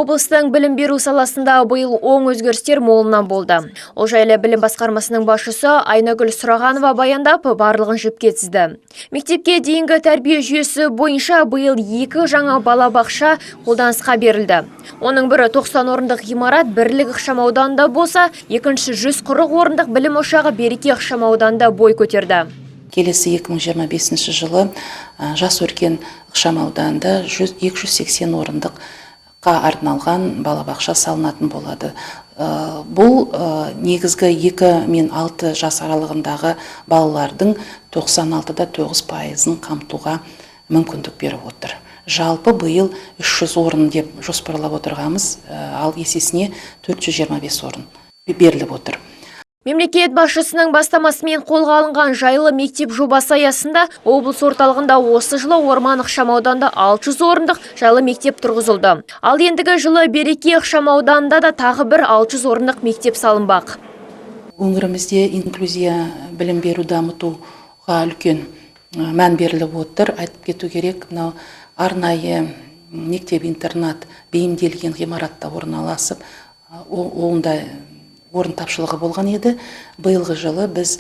Облыстың білім беру саласында быйыл оң өзгерістер молынан болды. Ол жайлы білім басқармасының басшысы Айнагүл Сұрағанова баяндап, барлығын жіпке тізді. Мектепке дейінгі тәрбие жүйесі бойынша быйыл 2 жаңа балабақша қолданысқа берілді. Оның бірі 90 орындық ғимарат Бірлік ықшамауданында болса, екінші 140 орындық білім ошағы Береке ықшамауданында бой көтерді. Келесі 2025 жылы Жас өркен ықшамауданында 280 орындыққа арналған балабақша салынатын болады. Бұл негізгі 2 мен 6 жас аралығындағы балалардың 96,9%-ын қамтуға мүмкіндік беріп отыр. Жалпы бұйыл 300 орын деп жоспарлап отырғамыз, ал есесіне 425 орын беріліп отыр. Мемлекет басшысының бастамасымен қолға алынған жайлы мектеп жобасы аясында облыс орталығында осы жылы Орман ықшамауданда 600 орындық жайлы мектеп тұрғызылды. Ал ендігі жылы Береке ықшамауданында да тағы бір 600 орындық мектеп салынбақ. Өңірімізде инклюзия білім беру дамытуға үлкен мән беріліп отыр. Айтып кету керек, арнайы мектеп-интернат бейімделген ғимаратта орналасып, онда орын тапшылығы болған еді. Биылғы жылы біз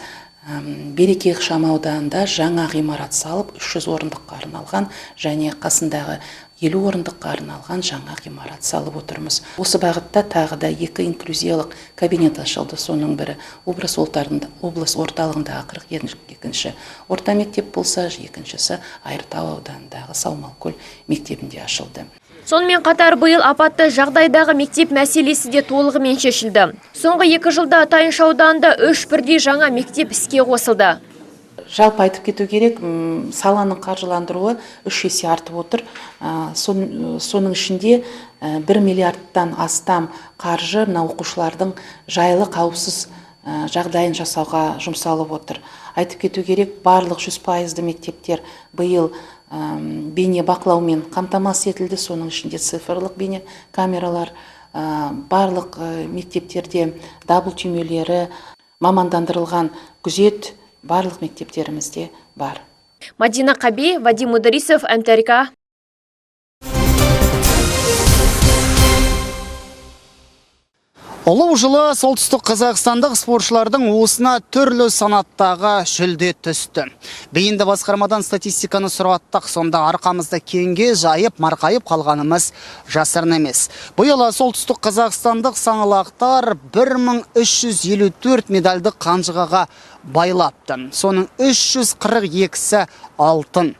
Береке ықшамауданында жаңа ғимарат салып, 300 орындыққа арналған және қасындағы 50 орындыққа арналған жаңа ғимарат салып отырмыз. Осы бағытта тағы да 2 инклюзиялық кабинет ашылды. Соның бірі облыс орталығындағы 42-ші орта мектеп болса, екіншісі Айыртау ауданындағы Саумалкөл мектебінде ашылды. Сонымен қатар биыл апатты жағдайдағы мектеп мәселесі де толығымен шешілді. Соңғы 2 жылда Тайынша ауданында 3 бірдей жаңа мектеп іске қосылды. Жалпы айтып кету керек, саланың қаржыландыруы 3 есе артып отыр. Соның ішінде 1 миллиардтан астам қаржы оқушылардың жайлы қауіпсіз жағдайын жасауға жұмсалып отыр. Айтып кету керек, барлық 100% мектептер биыл бейне бақылаумен қамтамасыз етілді. Соның ішінде цифрлық бейне камералар, барлық мектептерде дабыл түймелері, мамандандырылған күзет барлық мектептерімізде бар. Мадина Қаби, Вадим Ударисов, МТРК. Ұлы жылы солтүстік қазақстандық спортшылардың уысына түрлі санаттағы жүлде түсті. Бейінді басқармадан статистиканы сұраттық, сонда арқамызды кеңге жайып, марқайып қалғанымыз жасырын емес. Бұйыла солтүстік қазақстандық саңылақтар 1354 медальді қанжығаға байлапты. Соның 342-сі алтын.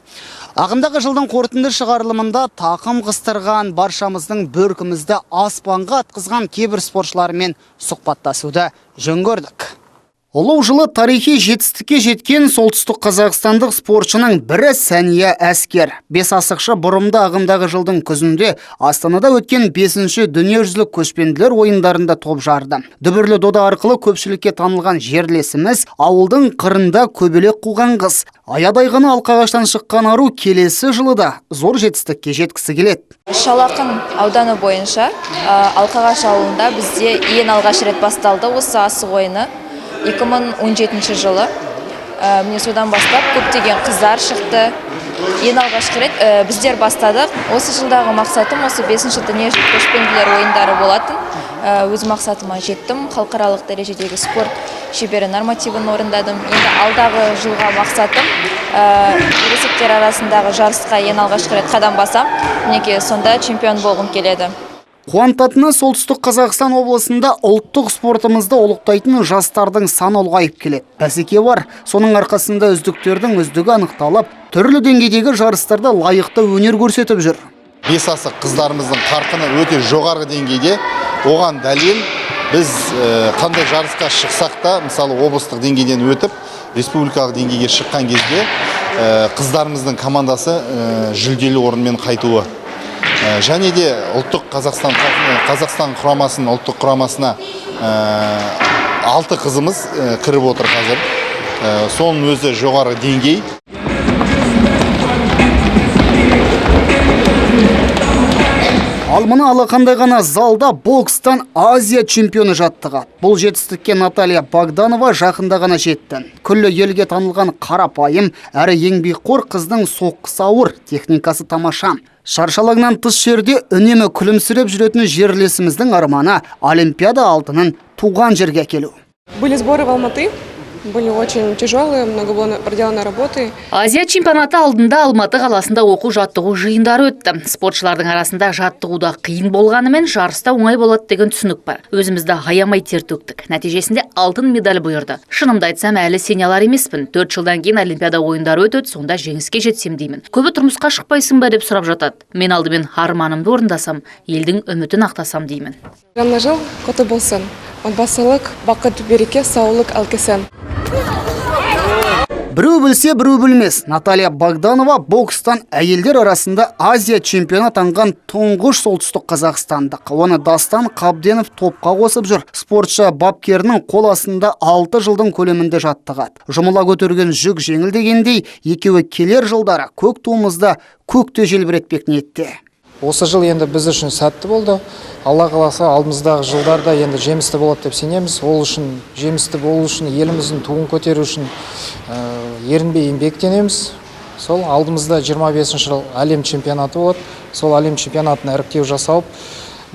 Ағымдағы жылдың қорытынды шығарылымында тақым қыстырған баршамыздың бөркімізді аспанға атқызған кейбір спортшылармен сұхбаттасуды жөн көрдік. Ұлы жылы тарихи жетістікке жеткен солтүстік қазақстандық спортшының бірі Сәния Әскер. 5 асықшы бұрымды ағымдағы жылдың күзінде Астанада өткен 5-ші дүниежүзілік көшпенділер ойындарында топ жарды. Дүбірлі дода арқылы көпшілікке танылған жерлесіміз ауылдың қырында көбелек қуған қыз. Аядайғаны алқағаштан шыққан ару келесі жылы да зор жетістікке жеткісі келеді. Шалақын ауданы бойынша Алқағаш ауылында бізде ең алғаш рет басталды осы асық ойыны. 2017 жылы. Міне содан бастап көптеген қыздар шықты. Ең алғашқы рет біздер бастадық. Осы жылдағы мақсатым осы 5-ші дүниежүзілік көшпенділер ойындары болатын. Өз мақсатыма жеттім. Халықаралық дәрежедегі спорт шебері нормативін орындадым. Енді алдағы жылға мақсатым ересектер арасындағы жарысқа ең алғашқы рет қадам басам. Мінекей сонда чемпион болғым келеді. Қуантатыны солтүстік Қазақстан облысында ұлттық спортымызды ұлықтайтын жастардың саны ұлғайып келеді. Бәсеке бар, соның арқасында үздіктердің үздігі анықталып, түрлі деңгейдегі жарыстарда лайықты өнер көрсетіп жүр. 5 асық қыздарымыздың қарқыны өте жоғары деңгейде. Оған дәлел біз қандай жарысқа шықсақ та, мысалы облыстық деңгейден өтіп, республикалық деңгейге шыққан кезде қыздарымыздың командасы жүлделі орынмен қайтуы. Және де ұлттық Қазақстан құрамасының ұлттық құрамасына 6 қызымыз кіріп отыр қазір. Соның өзі жоғары деңгей. Ал мына алақандай ғана залда бокстан Азия чемпионы жаттығады. Бұл жетістікке Наталья Богданова жақында ғана жетті. Күллі елге танылған қарапайым әрі еңбекқор қыздың соққысы ауыр, техникасы тамаша. Шаршалаңнан тыс жерде үнемі күлімсіреп жүретін жерлесіміздің арманы Олимпиада алтынын туған жерге келу. Были сборы в Алматы, были очень тяжелые, много было проделано работы. Азия чемпионаты алдында Алматы қаласында оқу жаттығу жиындары өтті. Спортшылардың арасында жаттығуда қиын болғанымен жарыста оңай болады деген түсінік бар. Өзімізді аямай тер төктік. Нәтижесінде алтын медаль бұйырды. Шынымды айтсам, әлі сене алар емеспін. 4 жылдан кейін Олимпиада ойындары өтеді, сонда жеңіске жетсем деймін. Көбі тұрмысқа шықпайсың ба деп сұрап жатады. Мен алдымен арманымды орындасам, елдің үмітін ақтасам деймін. Жанна жыл, құты болсын. Отбасылық, бақыт береке, саулық алкесен. Біреу білсе, біреу білмес. Наталья Богданова бокстан әйелдер арасында Азия чемпионы атанған тұңғыш солтүстік қазақстандық. Оны Дастан Қабденов топқа қосып жүр. Спортшы бапкерінің қол астында 6 жылдың көлемінде жаттығады. Жұмыла көтерген жүк жеңіл дегендей, екеуі келер жылдары көк туымызда көкте желбіретпек ниетте. Осы жыл енді біз үшін сәтті болды. Алла қаласа алдымыздағы жылдарда енді жемісті болады деп сенеміз. Ол үшін жемісті болу үшін, еліміздің туын көтеру үшін ерінбей еңбектенеміз. Сол алдымызда 25 жыл әлем чемпионаты болады. Сол әлем чемпионатына іріктеу жасалып,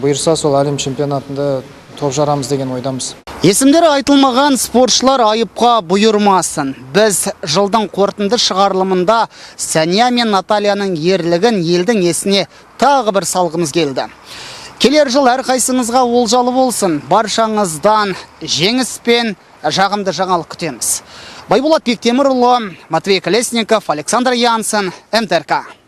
бұйырса сол әлем чемпионатында топ жарамыз деген ойдамыз. Есімдері айтылмаған спортшылар айыпқа бұйырмасын. Біз жылдың қорытынды шығарылымында Сәния мен Натальяның ерлігін елдің есіне тағы бір салғымыз келді. Келер жыл әрқайсыңызға олжалы болсын. Баршаңыздан жеңіс пен жағымды жаңалық күтеміз. Байболат Бектемірұлы, Матвей Колесников, Александр Янсен, МТРК.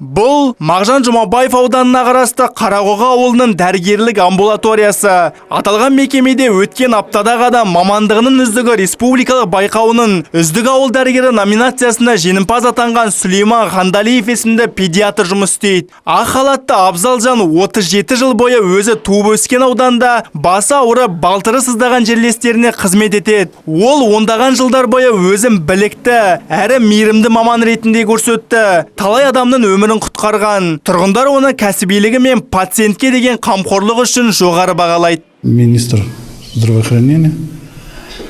Бұл Мағжан Жұмабаев ауданына қарасты Қарақоға ауылының дәрігерлік амбулаториясы. Аталған мекемеде өткен аптада ғана мамандығының үздігі республикалық байқауының үздік ауыл дәрігері номинациясында жеңімпаз атанған Сүлейман Ғандалиев есімді педиатр жұмыс істейді. Ақ халатты Абзалжан 37 жыл бойы өзі туып өскен ауданда басы ауырып балтыры сыздаған жерлестеріне қызмет етеді. Ол ондаған жылдар бойы өзін білікті, әрі мейірімді маман ретінде көрсетті. Талай адамның өмірін құтқарған. Тұрғындар оны кәсібилігі мен пациентке деген қамқорлық үшін жоғары бағалайды. Министр здравоохранения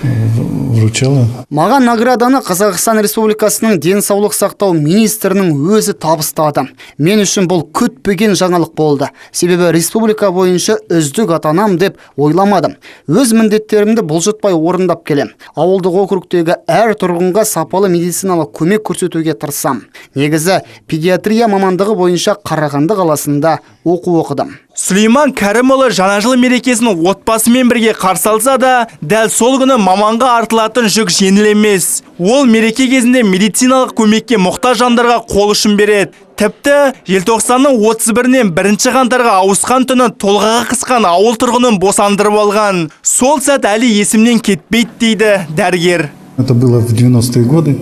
вручала. Маған награданы Қазақстан Республикасының денсаулық сақтау министрінің өзі табыстады. Мен үшін бұл күтпеген жаңалық болды. Себебі республика бойынша үздік атанам деп ойламадым. Өз міндеттерімді бұлжытпай орындап келем. Ауылдық округтегі әр тұрғынға сапалы медициналық көмек көрсетуге тырысам. Негізі педиатрия мамандығы бойынша Қарағанды қаласында оқу оқыдым. Сүлейман Кәрімұлы жаңа жыл мерекесін отбасымен бірге қарсы алса да, дәл сол күні маманға артылатын жүк жеңіл емес. Ол мереке кезінде медициналық көмекке мұқтаж жандарға қол ұшын береді. Тіпті желтоқсанның 31-нен 1 қаңтарға ауысқан түні толғағы қысқан ауыл тұрғынын босандырып алған. Сол сәт әлі есімнен кетпейді дейді дәрігер. Это было в 90-е годы.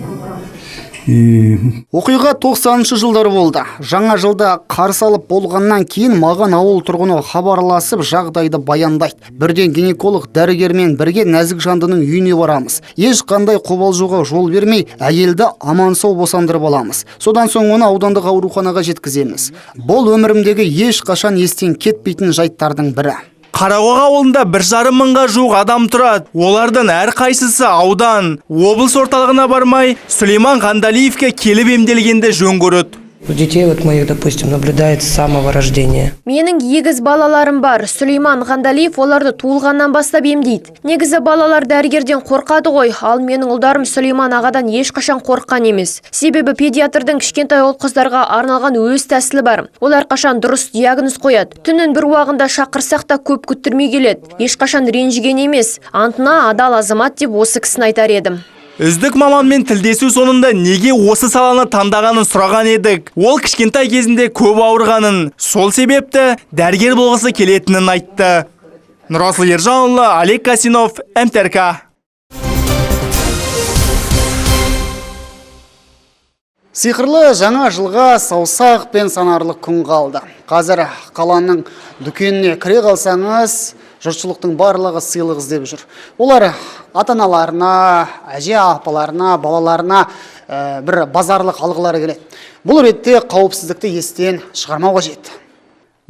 Оқиға 90-шы жылдар болды. Жаңа жылда қарсы алып болғаннан кейін маған ауыл тұрғыны хабарласып жағдайды баяндайды. Бірден гинеколог дәрігермен бірге нәзік жандының үйіне барамыз. Ешқандай қобалжуға жол бермей, әйелді аман сау босандырып аламыз. Содан соң оны аудандық ауруханаға жеткіземіз. Бұл өмірімдегі ешқашан естен кетпейтін жайттардың бірі. Қарақоға ауылында 1,5 мыңға жуық адам тұрады. Олардың әрқайсысы аудан, облыс орталығына бармай, Сүлейман Ғандалиевке келіп емделгенді жөн көреді. У детей вот моих, допустим, наблюдается с самого рождения. Менің егіз балаларым бар. Сүлейман Ғандалиев оларды туылғаннан бастап емдейді. Негізі балалар дәрігерден қорқады ғой, ал менің ұлдарым Сүлейман ағадан ешқашан қорыққан емес. Себебі педиатрдың кішкентай ұл қыздарға арналған өз тәсілі бар. Олар қашан дұрыс диагноз қояды. Түннің бір уағында шақырсақ та көп күттірмей келеді. Ешқашан ренжіген емес. Антына адал азамат деп осы кісіні айтар едім. Үздік маманмен тілдесу соңында неге осы саланы таңдағанын сұраған едік. Ол кішкентай кезінде көп ауырғанын, сол себепті дәрігер болғысы келетінін айтты. Нұрасыл Ержанұлы, Олег Касинов, МТРК. Сиқырлы жаңа жылға саусақ пен санарлық күн қалды. Қазір қаланың дүкеніне кіре қалсаңыз, жұртшылықтың барлығы сыйлық іздеп жүр. Олар ата-аналарына, әже апаларына, балаларына бір базарлық алғылары келеді. Бұл ретте қауіпсіздікті естен шығармау қажет.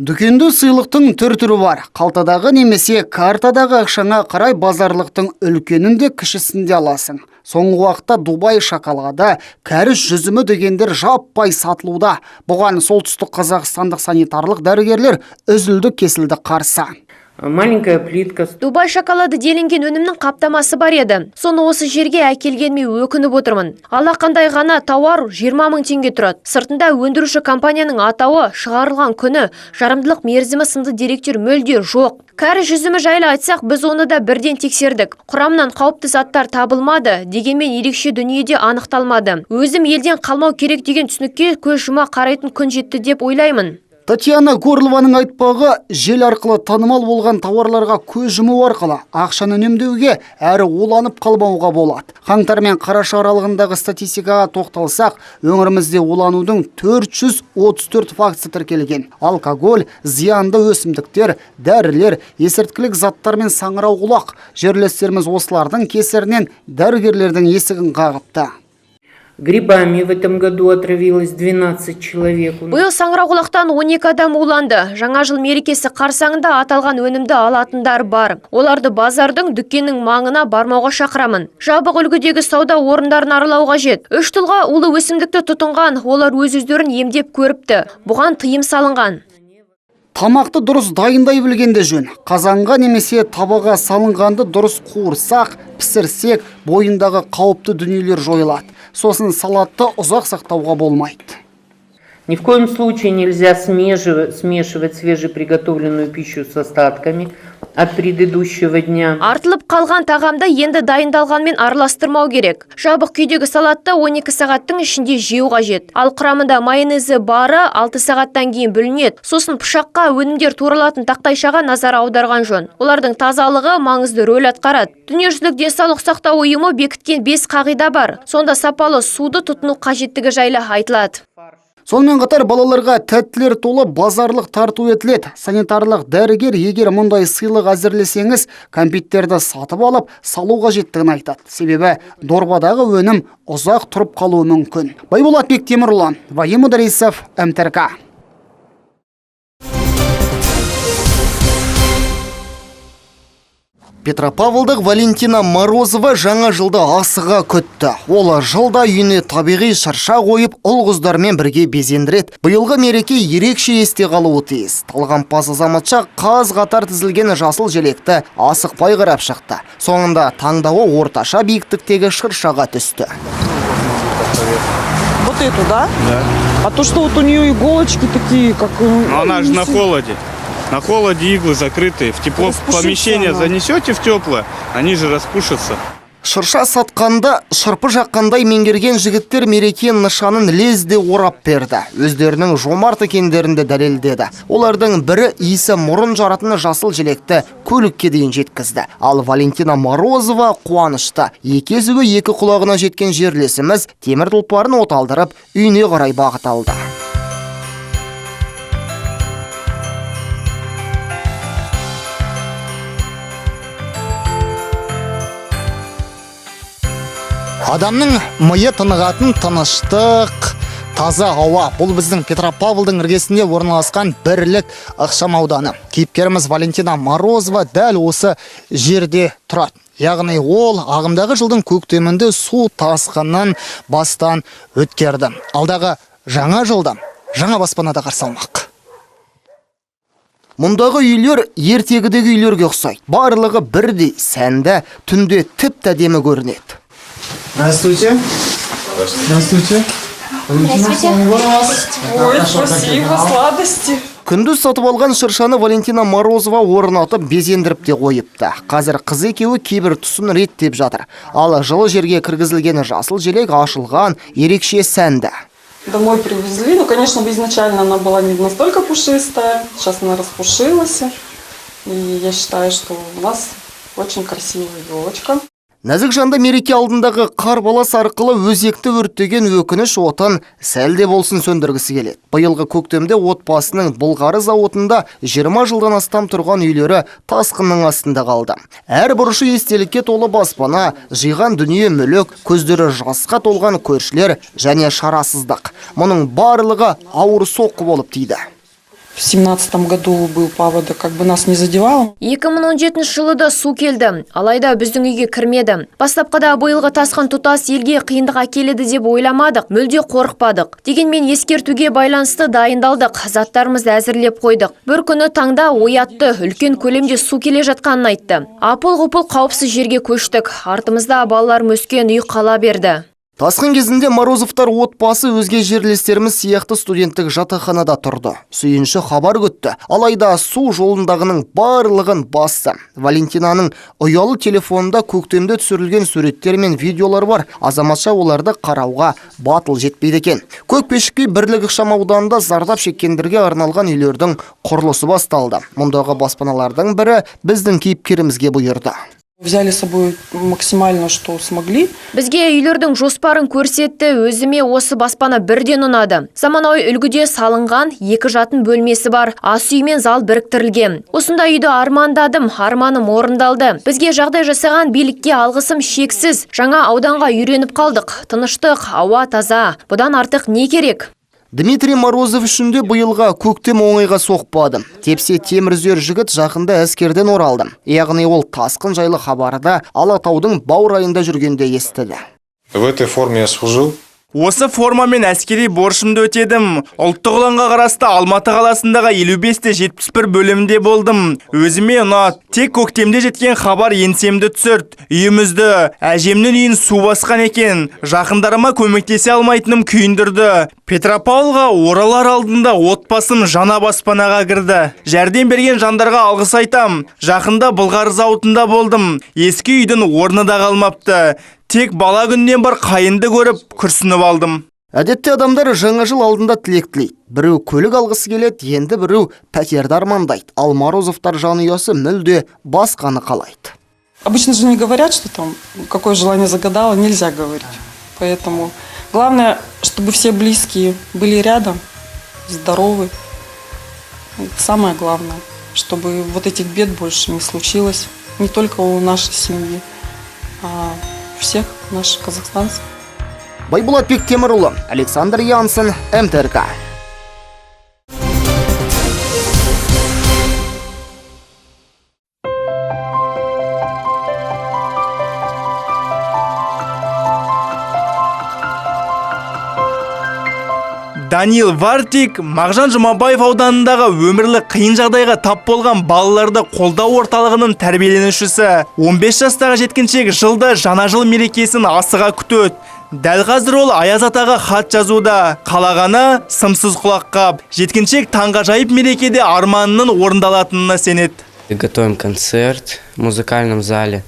Дүкенде сыйлықтың түр-түрі бар. Қалтадағы немесе картадағы ақшаңа қарай базарлықтың үлкенінде кішісінде аласың. Соңғы уақытта Дубай шоколады, кәріс жүзімі дегендер жаппай сатылуда. Бұған солтүстік қазақстандық санитарлық дәрігерлер үзілді-кесілді қарсы. Маленькая плитка. Дубай шоколады делінген өнімнің қаптамасы бар еді. Соны осы жерге әкелгенме өкініп отырмын. Алақандай ғана тауар 20 000 теңге тұрады. Сыртында өндіруші компанияның атауы, шығарылған күні, жарамдылық мерзімі сынды деректер мүлде жоқ. Кәрі жүзімі жайлы айтсақ, біз оны да бірден тексердік. Құрамынан қауіпті заттар табылмады, дегенмен ерекше дүниеде анықталмады. Өзім елден қалмау керек деген түсінікке көз жұма қарайтын күн жетті деп ойлаймын. Татьяна Горлованың айтпағы, жел арқылы танымал болған тауарларға көз жұму арқылы ақшаны үнемдеуге әрі уланып қалмауға болады. Қаңтар мен қараша аралығындағы статистикаға тоқталсақ, өңірімізде уланудың 434 фактісі тіркелген. Алкоголь, зиянды өсімдіктер, дәрілер, есірткілік заттар мен саңырауқұлақ. Жерлестеріміз осылардың кесірінен дәрігерлердің есігін қағыпты. Грибами в этом году отравилось 12 человек. Биыл саңырауқұлақтан 12 адам уланды. Жаңа жыл мерекесі қарсаңында аталған өнімді алатындар бар. Оларды базардың, дүкеннің маңына бармауға шақырамын. Жабық үлгідегі сауда орындарын аралау қажет. 3 тұлға улы өсімдікті тұтынған, олар өз-өздерін емдеп көріпті. Бұған тыйым салынған. Тамақты дұрыс дайындай білгенде жөн. Қазанға немесе табаға салынғанды дұрыс қуырсақ, пісірсек, бойындағы қауіпті дүниелер жойылады. Сосын салатты ұзақ сақтауға болмайды. Ни в коем случае нельзя смешивать свежеприготовленную пищу с остатками от предыдущего дня. Артылып қалған тағамды енді дайындалғанмен араластырмау керек. Жабық күйдегі салатты 12 сағаттың ішінде жеу қажет. Ал құрамында майонезі бары 6 сағаттан кейін бүлінеді. Сосын пышаққа өнімдер туралатын тақтайшаға назар аударған жөн. Олардың тазалығы маңызды рөл атқарады. Дүниежүзілік денсаулық сақтау ұйымы бекіткен 5 қағида бар. Сонда сапалы суды тұтыну қажеттігі жайлы айтылады. Сонымен қатар балаларға тәттілер толы базарлық тарту етіледі. Санитарлық дәрігер егер мұндай сыйлық әзірлесеңіз, кәмпиттерді сатып алып, салу қажеттігін айтады. Себебі дорбадағы өнім ұзақ тұрып қалуы мүмкін. Байболат Бектемірлан, Вайым Ыдырисов, МТРК. Петропавлдық Валентина Морозова жаңа жылды асыға күтті. Ол жылда үйіне табиғи шырша қойып, ұл-қыздармен бірге безендіреді. Биылғы мереке ерекше есте қалуы тиіс. Талғампаз азаматша қаз-қатар тізілген жасыл желекті асықпай қарап шықты. Соңында таңдауы орташа биіктіктегі шыршаға түсті. Вот эту, да? Да. А то, что вот у нее иголочки такие, как... Она же на холоде. На холоде иглы закрытые. В тепло помещение занесете в теплое, они же распушатся. Шырша сатқанда, шырпы жаққандай меңгерген жігіттер мереке нышанын лезде орап берді. Өздерінің жомарт екендерінде дәлелдеді. Олардың бірі иісі мұрын жаратын жасыл желекті көлікке дейін жеткізді. Ал Валентина Морозова қуанышты. Екезуі екі құлағына жеткен жерлесіміз темір тұлпарын оталдырып, үйіне қарай бағыт алды. Адамның миы тынығатын тыныштық, таза ауа. Бұл біздің Петропавлдың іргесінде орналасқан Бірлік ықшам ауданы. Кейіпкеріміз Валентина Морозова дәл осы жерде тұрады. Яғни ол ағымдағы жылдың көктемінде су тасқыннан бастан өткерді. Алдағы жаңа жылда жаңа баспанада қарсы алмақ. Мұндағы үйлер ертегідегі үйлерге ұқсайды. Барлығы бірдей сәнді, түнде тіпті әдемі көрінеді. Здравствуйте. Здравствуйте. Ой, спасибо, сладости. Күндіз сатып алған шыршаны Валентина Морозова орнатып безендіріп те қойыпты. Қазір қыз екеуі кейбір тұсын реттеп жатыр. Ал жылы жерге кіргізілген жасыл желек ашылған, ерекше сәнді. Домой привезли. Ну, конечно, изначально она была не настолько пушистая. Сейчас она распушилась. И я считаю, что у нас очень красивая елочка. Нәзік жанды мереке алдындағы қар балас арқылы өзекті өрттеген өкініш отын сәлде болсын сөндіргісі келеді. Биылғы көктемде отбасының Бұлғары зауытында 20 жылдан астам тұрған үйлері тасқынның астында қалды. Әр бұрышы естелікке толы баспана, жиған дүние мүлік, көздері жасқа толған көршілер және шарасыздық. Мұның барлығы ауыр соққы болып тиді. В 2017 году был паводок, как бы нас не задевало. 2017 жылы да су келді, алайда біздің үйге кірмеді. Бастапқыда биылғы тасқын тұтас елге қиындық әкеледі деп ойламадық, мүлде қорықпадық. Дегенмен ескертуге байланысты дайындалдық, заттарымызды әзірлеп қойдық. Бір күні таңда оятты, үлкен көлемде су келе жатқанын айтты. Апыл-ғұпыл қауіпсіз жерге көштік. Артымызда балаларым өскен үй қала берді. Тасқын кезінде Морозовтар отбасы өзге жерлестеріміз сияқты студенттік жатақханада тұрды. Сүйінші хабар күтті. Алайда су жолындағының барлығын басты. Валентинаның ұялы телефонында көктемде түсірілген суреттер мен видеолар бар. Азаматша оларды қарауға батыл жетпейді екен. Көкпешікке Бірлік ықшамауданында зардап шеккендерге арналған үйлердің құрылысы басталды. Мұндағы баспаналардың бірі біздің кейіпкерімізге бұйырды. Взяли с собой максимально, что смогли. Бізге үйлердің жоспарын көрсетті, өзіме осы баспана бірден ұнады. Заманауи үлгіде салынған 2 жатын бөлмесі бар, ас үй мен зал біріктірілген. Осында үйді армандадым, арманым орындалды. Бізге жағдай жасаған билікке алғысым шексіз. Жаңа ауданға үйреніп қалдық. Тыныштық, ауа таза. Бұдан артық не керек? Дмитрий Морозов үшін де бұйылға көктем оңайға соқпады. Тепсе темірзер жігіт жақында әскерден оралды. Яғни ол тасқын жайлы хабарды Алатаудың баурайында жүргенде естіді. В этой форме я служил. Осы формамен әскери борышымды өтедім. Ұлттық ұланға қарасты Алматы қаласындағы 55-71 бөлімде болдым. Өзіме ұнат. Тек көктемде жеткен хабар еңсемді түсірт. Үйімізді, әжемнің үйін су басқан екен. Жақындарыма көмектесе алмайтыным күйіндірді. Петропавлға оралар алдында отбасым жаңа баспанаға кірді. Жәрдем берген жандарға алғыс айтам. Жақында Былғары зауытында болдым. Ескі үйдің орны да қалмапты. Тек бала күннен бар қайынды көріп, күрсініп алдым. Әдетте адамдар жаңа жыл алдында тілек тілейді. Біреу көлік алғысы келеді, енді біреу пәтерді армандайды. Ал Морозовтар жанұясы мүлде басқаны қалайды. Обычно же не говорят, что там какое желание загадало, нельзя говорить. Поэтому главное, чтобы все близкие были рядом, здоровы. Это самое главное, чтобы вот этих бед больше не случилось. Не только у нашей семьи, а всех наших казахстанцев. Байболат Бектемірұлы, Александр Янсен, МТРК. Данил Вартик Мағжан Жұмабаев ауданындағы өмірлік қиын жағдайға тап болған балаларды қолдау орталығының тәрбиеленушісі. 15 жастағы жеткіншек жылда жаңа жыл мерекесін асыға күтеді. Дәл қазір ол Аяз атаға хат жазуда. Қалағаны сымсыз құлаққап. Жеткіншек таңғажайып мерекеде арманының орындалатынына сенеді. Готовим концерт в музыкальном зале.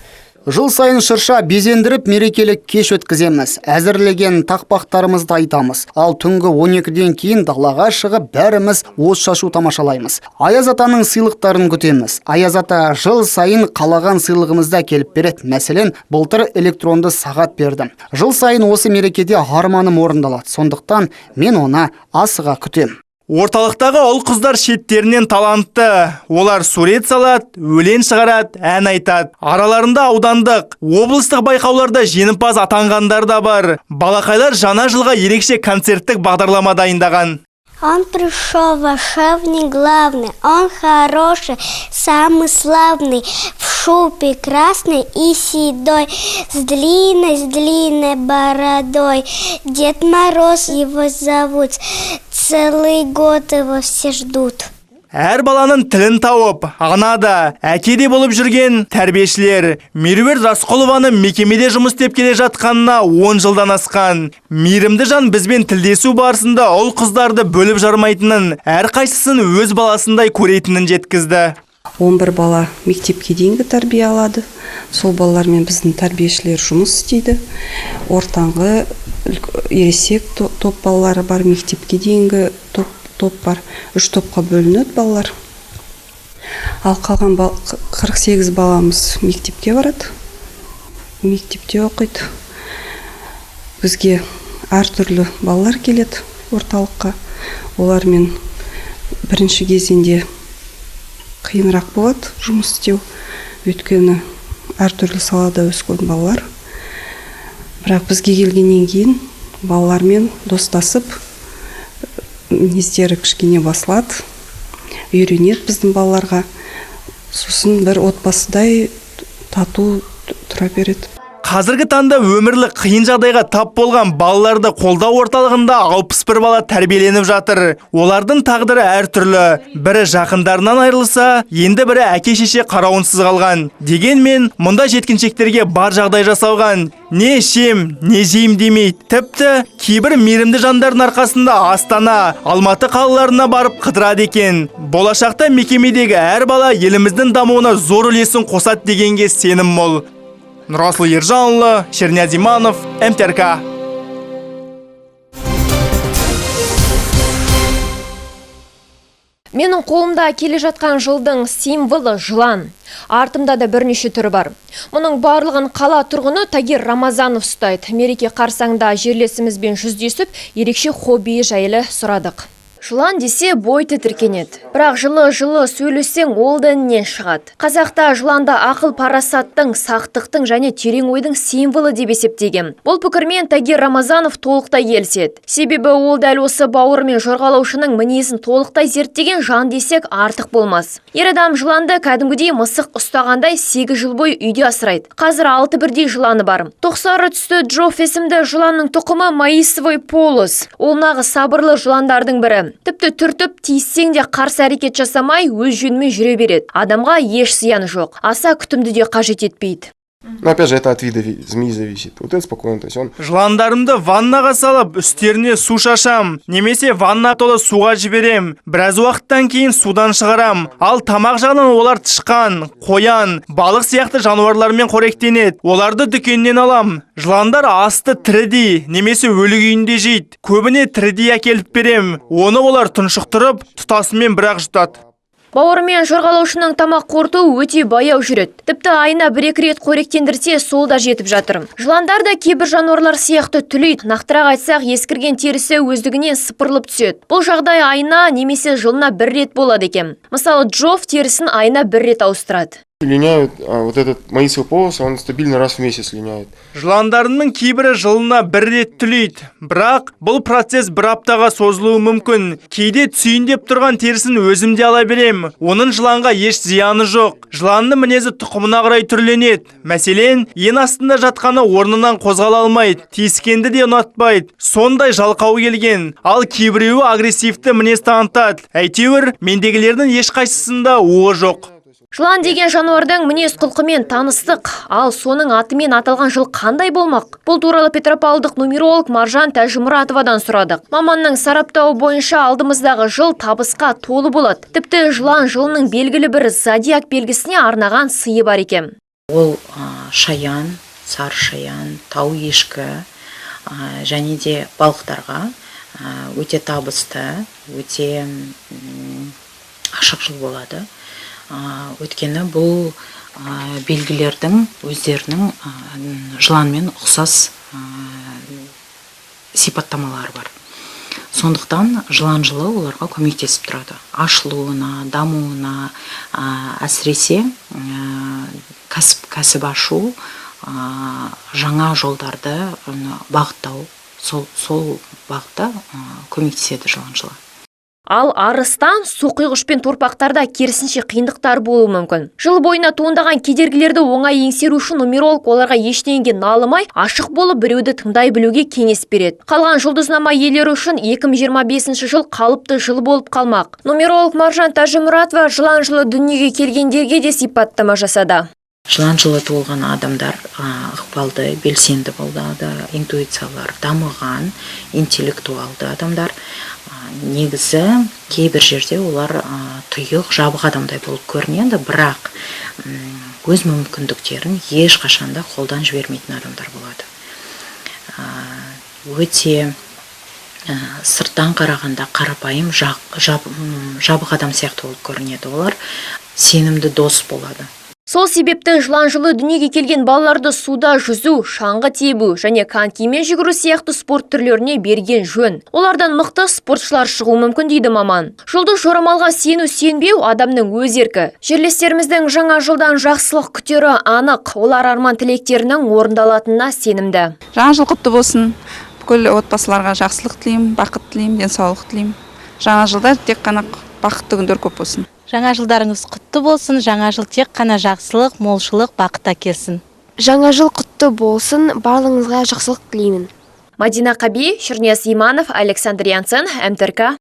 Жыл сайын шырша безендіріп мерекелік кеш өткіземіз. Әзірлеген тақпақтарымызды айтамыз. Ал түнгі 12-ден кейін далаға шығып бәріміз от шашу тамашалаймыз. Аяз атаның сыйлықтарын күтеміз. Аяз ата жыл сайын қалаған сыйлығымызда келіп береді. Мәселен, былтыр электронды сағат берді. Жыл сайын осы мерекеде арманым орындалады. Сондықтан мен оны асыға күтем. Орталықтағы ұл қыздар шеттерінен талантты. Олар сурет салады, өлең шығарады, ән айтады. Араларында аудандық, облыстық байқауларда жеңімпаз атанғандар да бар. Балақайлар жаңа жылға ерекше концерттік бағдарлама дайындаған. Он пришел волшебный главный, он хороший, самый славный, в шубе красной и седой, с длинной бородой. Дед Мороз его зовут, целый год его все ждут. Әр баланың тілін тауып, анада, әкеде болып жүрген тәрбиешілер. Меруерт Расқұлованы мекемеде жұмыс істеп келе жатқанына 10 жылдан асқан. Мейірімді жан бізбен тілдесу барысында ұл қыздарды бөліп жармайтынын, әр қайсысын өз баласындай көретінін жеткізді. 11 бала мектепке дейінгі тәрбие алады. Сол балалармен біздің тәрбиешілер жұмыс істейді. Ортаңғы ересек топ балалары бар, мектепке дейінгі топ бар. 3 топқа бөлінеді балалар. Ал қалған 48 баламыз мектепке барады. Мектепте оқиды. Бізге әртүрлі балалар келеді орталыққа. Олармен бірінші кезеңде қиынырақ болады жұмыс істеу. Өйткені әртүрлі салада өскен балалар. Бірақ бізге келгеннен кейін балалармен достасып, мінездері кішкене басылады. үйренеді біздің балаларға. Сосын бір отбасыдай тату тұра береді. Қазіргі таңда өмірлік қиын жағдайға тап болған балаларды қолдау орталығында 61 бала тәрбиеленіп жатыр. Олардың тағдыры әртүрлі. Бірі жақындарынан айырылса, енді бірі әке-шеше қарауынсыз қалған. Дегенмен, мұнда жеткіншектерге бар жағдай жасалған. Не ішем, не жейм демейді. Тіпті кейбір мейірімді жандардың арқасында Астана, Алматы қалаларына барып қыдырады екен. Болашақта мекемедегі әр бала еліміздің дамуына зор үлесін қосады дегенге сенім мол. Нұрасыл Ержанұлы, Шернияз Иманов, МТРК. Менің қолымда келе жатқан жылдың символы жылан. Артымда да бірнеше түрі бар. Мұның барлығын қала тұрғыны Тагир Рамазанов ұстайды. Мереке қарсаңда жерлесімізбен жүздесіп, ерекше хоббиі жайлы сұрадық. Жылан десе бой тітіркенеді. Бірақ жылы сөйлесең ол да іннен шығады. Қазақта жыланда ақыл парасаттың, сақтықтың және терең ойдың символы деп есептеген. Бұл пікірмен Тагир Рамазанов толықтай келіседі. Себебі ол дәл осы бауыр мен жорғалаушының мінезін толықтай зерттеген жан десек артық болмас. Ер адам жыланды кәдімгідей мысық ұстағандай 8 жыл бойы үйде асырайды. Қазір 6 бірдей жыланы бар. Тоқсары түсті Джофф есімді жыланның тұқымы Маисовый полос. Ол нағыз сабырлы жыландардың бірі. Тіпті түртіп тиіссең де қарсы әрекет жасамай өз жөнімен жүре береді. Адамға еш зияны жоқ. Аса күтімді де қажет етпейді. Но опять же, это от вида змеи зависит. Вот это спокойно, то есть он... Жыландарымды ваннаға салып, үстеріне су шашам, немесе ванна толы суға жіберем. Біраз уақыттан кейін судан шығарам. Ал тамақ жағынан олар тышқан, қоян, балық сияқты жануарлармен қоректенеді. Оларды дүкеннен алам. Жыландар асты тірідей, немесе өлі күйінде жейді. Көбіне тірідей әкеліп берем. Оны олар тұншықтырып, тұтасымен бірақ жұтады. Бауырымен жорғалаушының тамақ қорыту өте баяу жүреді. Тіпті айына 1-2 рет қоректендірсе, сол да жетіп жатыр. Жыландар да кейбір жануарлар сияқты түлейді. Нақтырақ айтсақ, ескірген терісі өздігінен сыпырылып түседі. Бұл жағдай айына немесе жылына 1 рет болады екен. Мысалы, Джофф терісін айына 1 рет ауыстырады. Линяют, вот этот Маисовый полос, он стабильно раз в месяц линяет. Жыландарының кейбірі жылына 1 рет түлейді. Бірақ бұл процесс 1 аптаға созылуы мүмкін. Кейде түйіндеп тұрған терісін өзімде ала берем. Оның жыланға еш зияны жоқ. Жыланның мінезі тұқымына қарай түрленеді. Мәселен, ең астында жатқаны орнынан қозғала алмайды, тиіскенді де ұнатпайды. Сондай жалқау келген. Ал кейбіреуі агрессивті мінез танытады. Әйтеуір, мендегілердің ешқайсысында уы жоқ. Жылан деген жануардың мінез құлқымен таныстық, ал соның атымен аталған жыл қандай болмақ? Бұл туралы петропавлдық нумеролог Маржан Тәжімұратовадан сұрадық. Маманның сараптауы бойынша алдымыздағы жыл табысқа толы болады. Тіпті жылан жылының белгілі бір зодиак белгісіне арнаған сыйы бар екен. Ол шаян, сары шаян, тау ешкі және де балықтарға өте табысты, өте ашық жыл болады. Өткені бұл белгілердің өздерінің жыланмен ұқсас сипаттамалары бар. Сондықтан жылан жылы оларға көмектесіп тұрады. Ашылуына, дамуына, әсіресе кәсіп ашу, жаңа жолдарды бағыттау, сол бағытта көмектеседі жылан жылы. Ал арыстан суқиғышпен торпақтарда керісінше қиындықтар болуы мүмкін. Жыл бойына туындаған кедергілерді оңай еңсеру үшін нумеролог оларға ештеңеге налымай, ашық болып біреуді тыңдай білуге кеңес береді. Қалған жұлдызнама иелері үшін 2025 жыл қалыпты жыл болып қалмақ. Нумеролог Маржан Тәжімұратова жылан жылы дүниеге келгендерге де сипаттама жасады. Жылан жылы туылған адамдар ықпалды, белсенді болды, интуициялар дамыған, интеллектуалды адамдар. Негізі кейбір жерде олар тұйық, жабық адамдай болып көрінеді, бірақ өз мүмкіндіктерін ешқашанда қолдан жібермейтін адамдар болады. Өте сырттан қарағанда қарапайым, жабық адам сияқты болып көрінеді. Олар сенімді дос болады. Сол себепті жылан жылы дүниеге келген балаларды суда жүзу, шаңғы тебу және конькимен жүгіру сияқты спорт түрлеріне берген жөн. Олардан мықты спортшылар шығу мүмкін дейді маман. Жылды жорамалға сену-сенбеу адамның өз еркі. Жерлестеріміздің жаңа жылдан жақсылық күтері анық. Олар арман тілектерінің орындалатынына сенімді. Жаңа жыл құтты болсын. Бүкіл отбасыларға жақсылық тілеймін, бақыт тілеймін, денсаулық тілеймін. Жаңа жылда тек қана бақытты күндер көп болсын. Жаңа жылдарыңыз құтты болсын, жаңа жыл тек қана жақсылық, молшылық, бақыт әкелсін. Жаңа жыл құтты болсын, барлығыңызға жақсылық тілеймін. Мадина Қаби, Шернияз Иманов, Александр Янсен, МТРК.